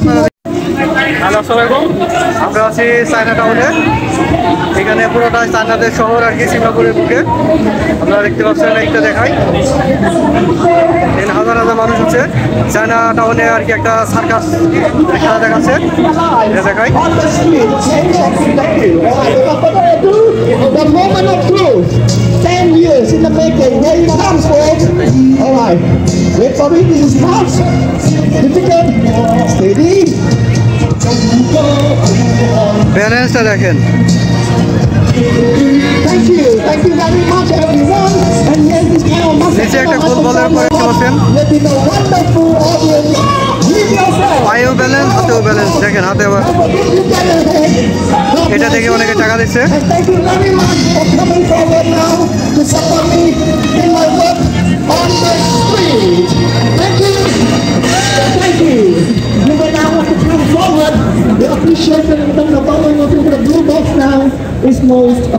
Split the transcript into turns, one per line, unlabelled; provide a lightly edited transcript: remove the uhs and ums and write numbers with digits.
আপনারা হ্যালো আসসালামু আলাইকুম আমরা আছি চায়না টাউনে এখানে পুরোটা চায়নাদের শহর আর কি সিঙ্গাপুরের বুকে আপনারা দেখতে পাচ্ছেন এইটা দেখাই এখানে হাজার হাজার মানুষ আছে চায়না টাউনে আর কি একটা সার্কাস খেলা দেখাচ্ছে এটা দেখাই
The moment of truth, 10 years in the making. Here it comes, folks. All right. Wait for me. This is fast. Difficult. Steady.
ব্যালেন্সটা দেখেন
Thank you. Thank you very much, everyone. And yes, this kind of massive
নিচে একটা গোল বলের উপরে দেখতে পাচ্ছেন
will be the wonderful audience. Leave yourself.
পায়েও balance হাতেও ব্যালেন্স দেখেন হাতে আবার এটা দেখে অনেকে টাকা দিচ্ছে
And thank you very much for coming forward now to support me in my work on the street. Thank you. Thank you. You will now have to come forward. The appreciation and the following of the blue box now is most